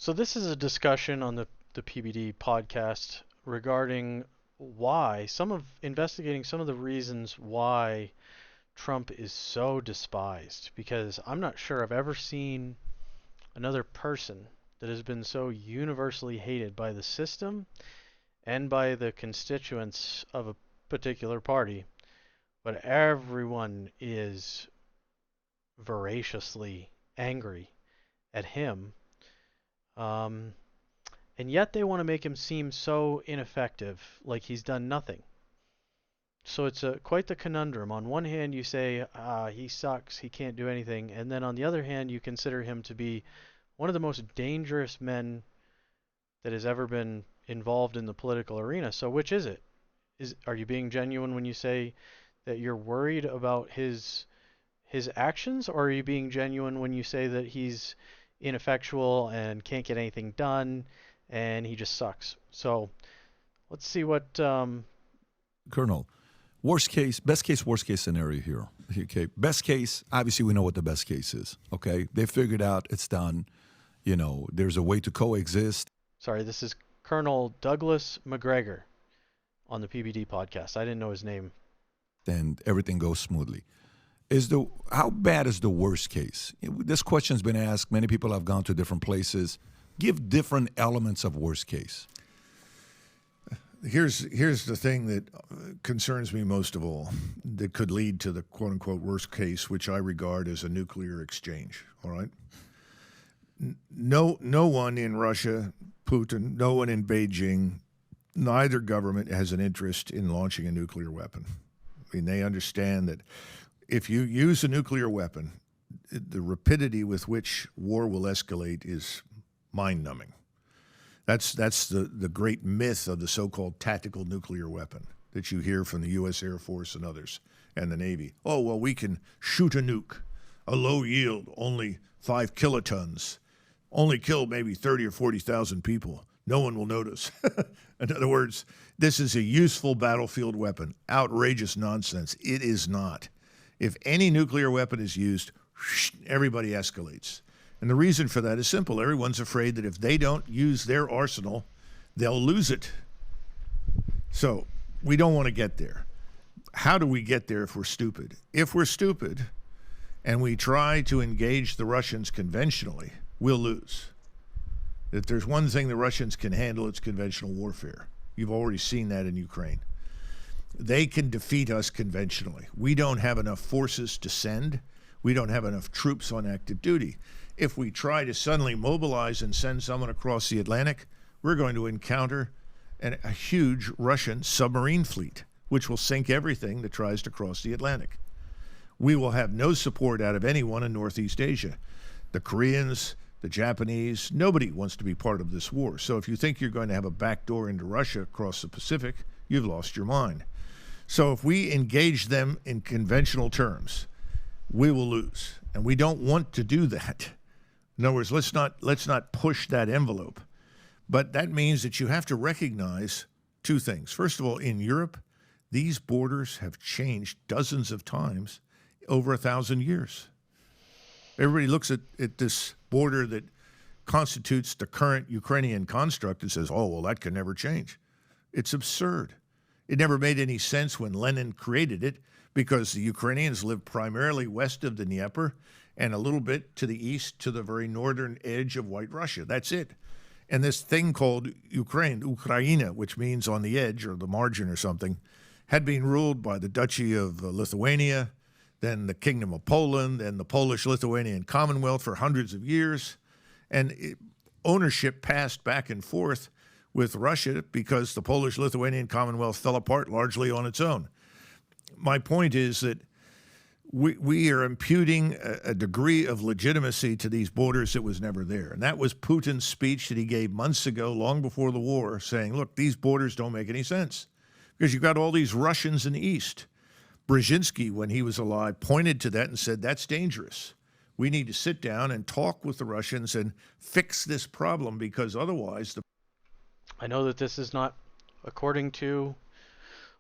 So this is a discussion on the PBD podcast regarding why investigating some of the reasons why Trump is so despised. Because I'm not sure I've ever seen another person that has been so universally hated by the system and by the constituents of a particular party, but everyone is voraciously angry at him. Um, and yet they want to make him seem so ineffective, like he's done nothing. So it's quite the conundrum. On one hand, you say, he sucks, he can't do anything. And then on the other hand, you consider him to be one of the most dangerous men that has ever been involved in the political arena. So which is it? Are you being genuine when you say that you're worried about his actions, or are you being genuine when you say that he's ineffectual and can't get anything done and he just sucks? So let's see what. Colonel, best case, worst case scenario here. Okay, best case, obviously we know what the best case is. Okay, they figured out it's done. You know, there's a way to coexist. Sorry, this is Colonel Douglas McGregor on the PBD podcast. I didn't know his name. And everything goes smoothly. How bad is the worst case? This question's been asked. Many people have gone to different places. Give different elements of worst case. Here's the thing that concerns me most of all, that could lead to the quote-unquote worst case, which I regard as a nuclear exchange, all right? No one in Russia, Putin, no one in Beijing, neither government has an interest in launching a nuclear weapon. I mean, they understand that if you use a nuclear weapon, the rapidity with which war will escalate is mind-numbing. That's the great myth of the so-called tactical nuclear weapon that you hear from the U.S. Air Force and others and the Navy. Oh, well, we can shoot a nuke, a low yield, only 5 kilotons, only kill maybe 30 or 40,000 people. No one will notice. In other words, this is a useful battlefield weapon. Outrageous nonsense. It is not. If any nuclear weapon is used, everybody escalates. And the reason for that is simple. Everyone's afraid that if they don't use their arsenal, they'll lose it. So we don't want to get there. How do we get there if we're stupid? If we're stupid and we try to engage the Russians conventionally, we'll lose. If there's one thing the Russians can handle, it's conventional warfare. You've already seen that in Ukraine. They can defeat us conventionally. We don't have enough forces to send. We don't have enough troops on active duty. If we try to suddenly mobilize and send someone across the Atlantic, we're going to encounter a huge Russian submarine fleet, which will sink everything that tries to cross the Atlantic. We will have no support out of anyone in Northeast Asia. The Koreans, the Japanese, nobody wants to be part of this war. So if you think you're going to have a backdoor into Russia across the Pacific, you've lost your mind. So if we engage them in conventional terms, we will lose. And we don't want to do that. In other words, let's not push that envelope. But that means that you have to recognize two things. First of all, in Europe, these borders have changed dozens of times over 1,000 years. Everybody looks at this border that constitutes the current Ukrainian construct and says, oh, well, that can never change. It's absurd. It never made any sense when Lenin created it because the Ukrainians lived primarily west of the Dnieper and a little bit to the east to the very northern edge of White Russia. That's it. And this thing called Ukraina, which means on the edge or the margin or something, had been ruled by the Duchy of Lithuania, then the Kingdom of Poland, and the Polish-Lithuanian Commonwealth for hundreds of years. And ownership passed back and forth with Russia because the Polish-Lithuanian Commonwealth fell apart largely on its own. My point is that we are imputing a degree of legitimacy to these borders that was never there. And that was Putin's speech that he gave months ago, long before the war, saying, look, these borders don't make any sense because you've got all these Russians in the east. Brzezinski, when he was alive, pointed to that and said, that's dangerous. We need to sit down and talk with the Russians and fix this problem because otherwise I know that this is not according to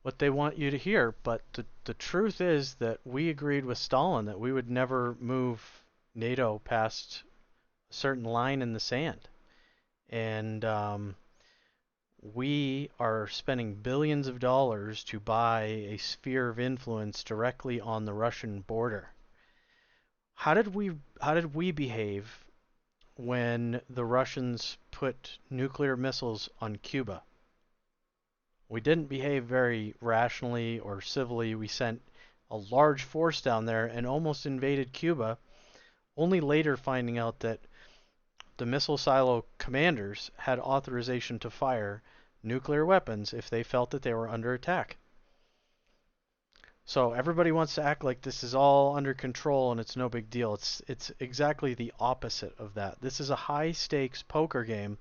what they want you to hear, but the truth is that we agreed with Stalin that we would never move NATO past a certain line in the sand. And we are spending billions of dollars to buy a sphere of influence directly on the Russian border. How did we behave when the Russians put nuclear missiles on Cuba? We didn't behave very rationally or civilly. We sent a large force down there and almost invaded Cuba, only later finding out that the missile silo commanders had authorization to fire nuclear weapons if they felt that they were under attack. So everybody wants to act like this is all under control and it's no big deal. It's exactly the opposite of that. This is a high stakes poker game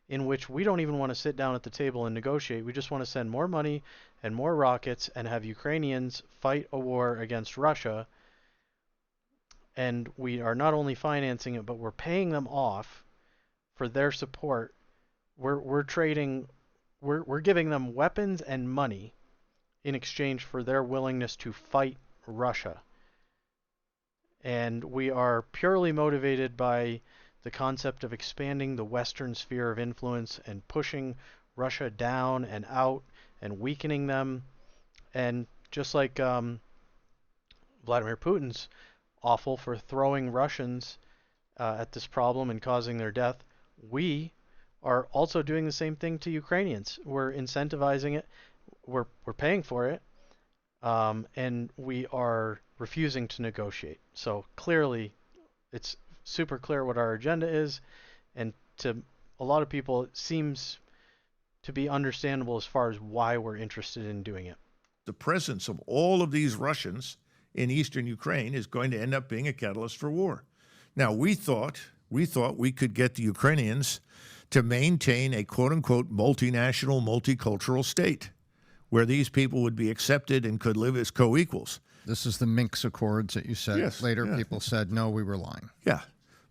in which we don't even want to sit down at the table and negotiate. We just want to send more money and more rockets and have Ukrainians fight a war against Russia. And we are not only financing it, but we're paying them off for their support. We're trading, we're giving them weapons and money in exchange for their willingness to fight Russia. And we are purely motivated by the concept of expanding the Western sphere of influence and pushing Russia down and out and weakening them. And just like Vladimir Putin's awful for throwing Russians at this problem and causing their death, we are also doing the same thing to Ukrainians. We're incentivizing it. We're paying for it, and we are refusing to negotiate. So clearly, it's super clear what our agenda is, and to a lot of people, it seems to be understandable as far as why we're interested in doing it. The presence of all of these Russians in eastern Ukraine is going to end up being a catalyst for war. Now, we thought we could get the Ukrainians to maintain a quote-unquote multinational, multicultural state where these people would be accepted and could live as co-equals. This is the Minsk Accords that you said. Yes, Later, yeah. people said, no, we were lying. Yeah.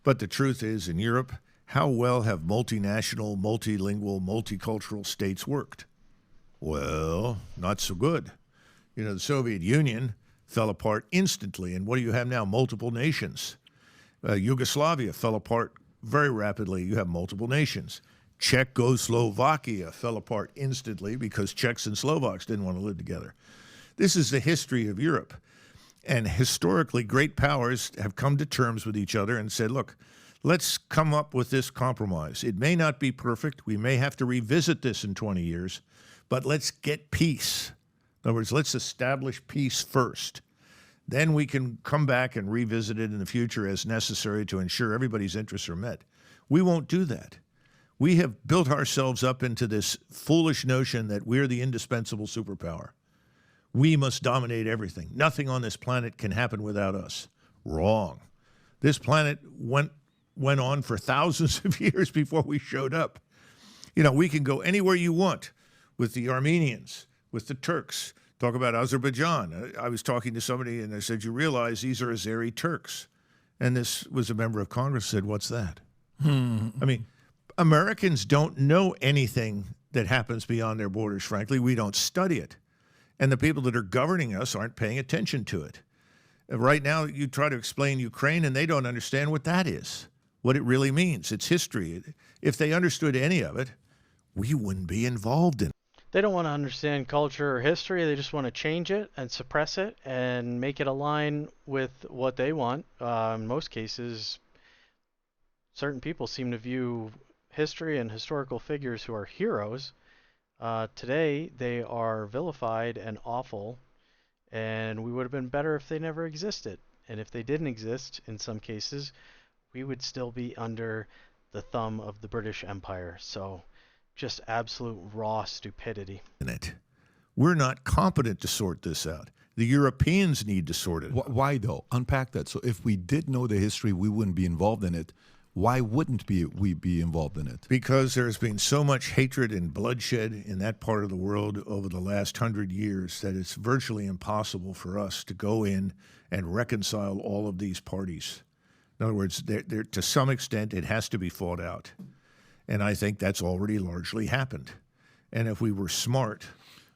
But the truth is, in Europe, how well have multinational, multilingual, multicultural states worked? Well, not so good. You know, the Soviet Union fell apart instantly. And what do you have now? Multiple nations. Yugoslavia fell apart very rapidly. You have multiple nations. Czechoslovakia fell apart instantly because Czechs and Slovaks didn't want to live together. This is the history of Europe. And historically, great powers have come to terms with each other and said, look, let's come up with this compromise. It may not be perfect. We may have to revisit this in 20 years, but let's get peace. In other words, let's establish peace first. Then we can come back and revisit it in the future as necessary to ensure everybody's interests are met. We won't do that. We have built ourselves up into this foolish notion that we're the indispensable superpower. We must dominate everything. Nothing on this planet can happen without us. Wrong. This planet went on for thousands of years before we showed up. You know, we can go anywhere you want with the Armenians, with the Turks. Talk about Azerbaijan. I was talking to somebody and I said, you realize these are Azeri Turks. And this was a member of Congress said, what's that? I mean, Americans don't know anything that happens beyond their borders, frankly. We don't study it. And the people that are governing us aren't paying attention to it. Right now, you try to explain Ukraine, and they don't understand what that is, what it really means. It's history. If they understood any of it, we wouldn't be involved in it. They don't want to understand culture or history. They just want to change it and suppress it and make it align with what they want. In most cases, certain people seem to view history and historical figures who are heroes. Today, they are vilified and awful, and we would have been better if they never existed. And if they didn't exist, in some cases, we would still be under the thumb of the British Empire. So just absolute raw stupidity. We're not competent to sort this out. The Europeans need to sort it out. Why, though? Unpack that. So if we did know the history, we wouldn't be involved in it. Why wouldn't we be involved in it? Because there's been so much hatred and bloodshed in that part of the world over the last 100 years that it's virtually impossible for us to go in and reconcile all of these parties. In other words, to some extent, it has to be fought out. And I think that's already largely happened. And if we were smart,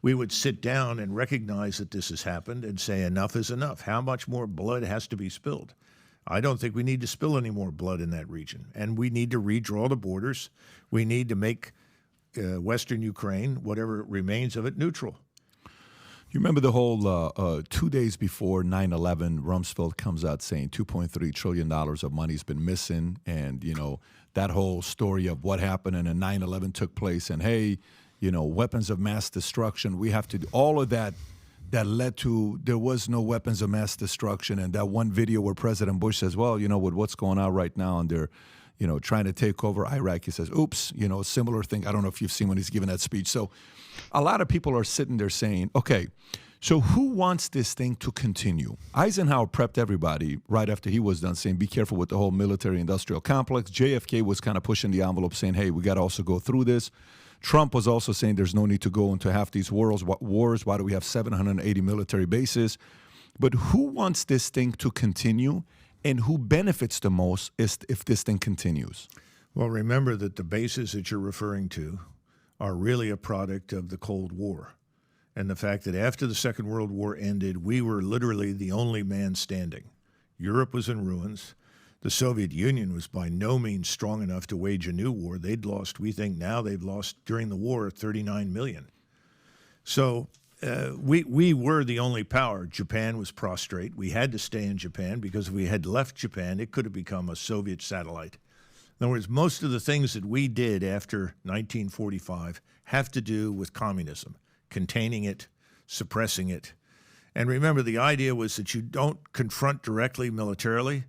we would sit down and recognize that this has happened and say enough is enough. How much more blood has to be spilled? I don't think we need to spill any more blood in that region. And we need to redraw the borders. We need to make Western Ukraine, whatever remains of it, neutral. You remember the whole 2 days before 9/11, Rumsfeld comes out saying $2.3 trillion of money's been missing. And, that whole story of what happened and then 9/11 took place. And, hey, weapons of mass destruction, we have to do all of that. That led to there was no weapons of mass destruction. And that one video where President Bush says, well, with what's going on right now and they're, trying to take over Iraq, he says, oops, similar thing. I don't know if you've seen when he's giving that speech. So a lot of people are sitting there saying, okay, so who wants this thing to continue? Eisenhower prepped everybody right after he was done saying, be careful with the whole military-industrial complex. JFK was kind of pushing the envelope saying, hey, we got to also go through this. Trump was also saying there's no need to go into half these wars. Why do we have 780 military bases? But who wants this thing to continue, and who benefits the most if this thing continues? Well, remember that the bases that you're referring to are really a product of the Cold War. And the fact that after the Second World War ended, we were literally the only man standing. Europe was in ruins. The Soviet Union was by no means strong enough to wage a new war. We think now they've lost during the war 39 million. So we were the only power. Japan was prostrate. We had to stay in Japan because if we had left Japan, it could have become a Soviet satellite. In other words, most of the things that we did after 1945 have to do with communism, containing it, suppressing it. And remember, the idea was that you don't confront directly militarily.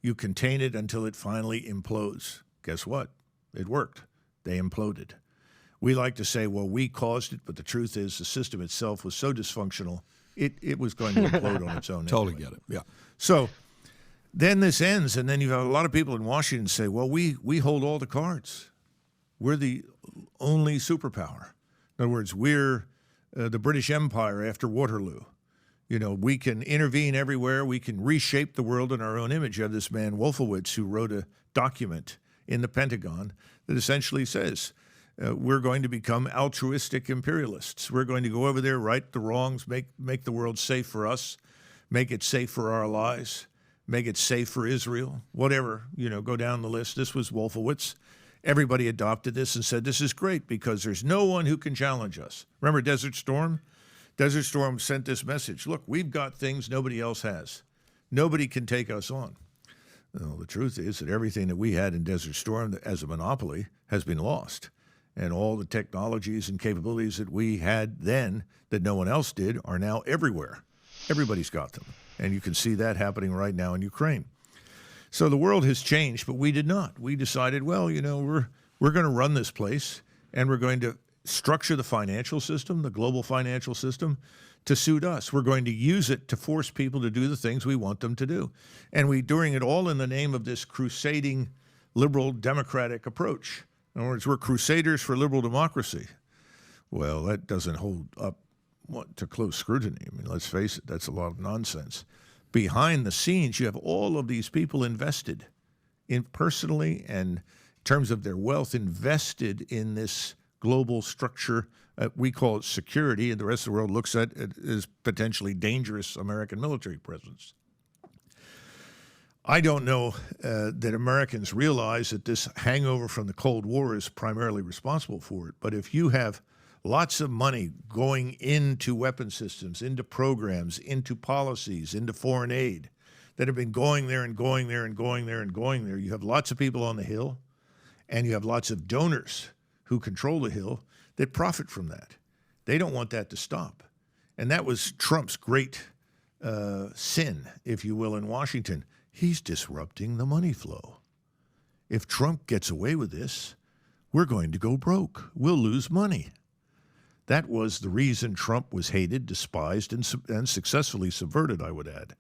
You contain it until it finally implodes. Guess what? It worked. They imploded. We like to say, well, we caused it, but the truth is the system itself was so dysfunctional, it was going to implode on its own. Totally anyway. get it, yeah. So then this ends, and then you have a lot of people in Washington say, well, we hold all the cards. We're the only superpower. In other words, we're the British Empire after Waterloo. We can intervene everywhere. We can reshape the world in our own image. You have this man, Wolfowitz, who wrote a document in the Pentagon that essentially says, we're going to become altruistic imperialists. We're going to go over there, right the wrongs, make the world safe for us, make it safe for our allies, make it safe for Israel, whatever, go down the list. This was Wolfowitz. Everybody adopted this and said, this is great because there's no one who can challenge us. Remember Desert Storm? Desert Storm sent this message. Look, we've got things nobody else has. Nobody can take us on. Well, the truth is that everything that we had in Desert Storm as a monopoly has been lost. And all the technologies and capabilities that we had then that no one else did are now everywhere. Everybody's got them. And you can see that happening right now in Ukraine. So the world has changed, but we did not. We decided, well, we're going to run this place, and we're going to structure the financial system, the global financial system, to suit us. We're going to use it to force people to do the things we want them to do. And we're doing it all in the name of this crusading liberal democratic approach. In other words, we're crusaders for liberal democracy. Well, that doesn't hold up to close scrutiny. I mean, let's face it, that's a lot of nonsense. Behind the scenes, you have all of these people invested in personally and in terms of their wealth invested in this global structure. We call it security, and the rest of the world looks at it as potentially dangerous American military presence. I don't know that Americans realize that this hangover from the Cold War is primarily responsible for it. But if you have lots of money going into weapon systems, into programs, into policies, into foreign aid that have been going there and going there and going there and going there, you have lots of people on the Hill, and you have lots of donors who control the Hill that profit from that. They don't want that to stop. And that was Trump's great sin, if you will, in Washington. He's disrupting the money flow. If Trump gets away with this, we're going to go broke. We'll lose money. That was the reason Trump was hated, despised, and successfully subverted, I would add.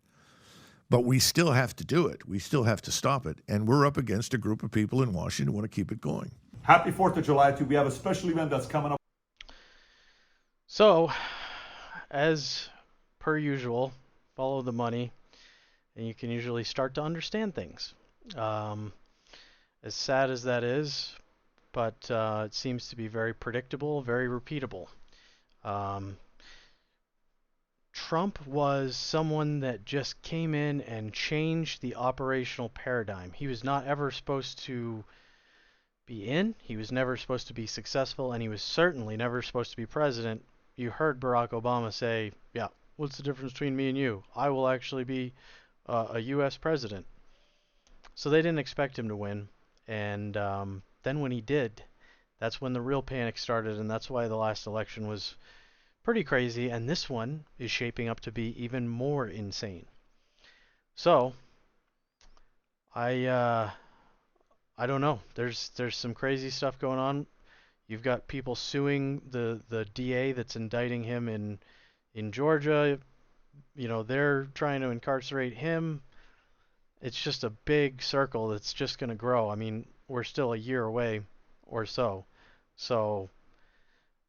But we still have to do it. We still have to stop it. And we're up against a group of people in Washington who want to keep it going. Happy 4th of July to you. We have a special event that's coming up. So, as per usual, follow the money, and you can usually start to understand things. As sad as that is, but it seems to be very predictable, very repeatable. Trump was someone that just came in and changed the operational paradigm. He was not ever supposed to be in, he was never supposed to be successful, and he was certainly never supposed to be president. You heard Barack Obama say, yeah, what's the difference between me and you? I will actually be a U.S. president. So they didn't expect him to win. And then when he did, that's when the real panic started, and that's why the last election was pretty crazy, and this one is shaping up to be even more insane. So, I don't know. There's some crazy stuff going on. You've got people suing the DA that's indicting him in Georgia. You know, they're trying to incarcerate him. It's just a big circle that's just going to grow. I mean, we're still a year away or so. So,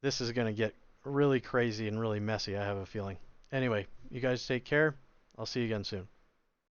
this is going to get really crazy and really messy, I have a feeling. Anyway, you guys take care. I'll see you again soon.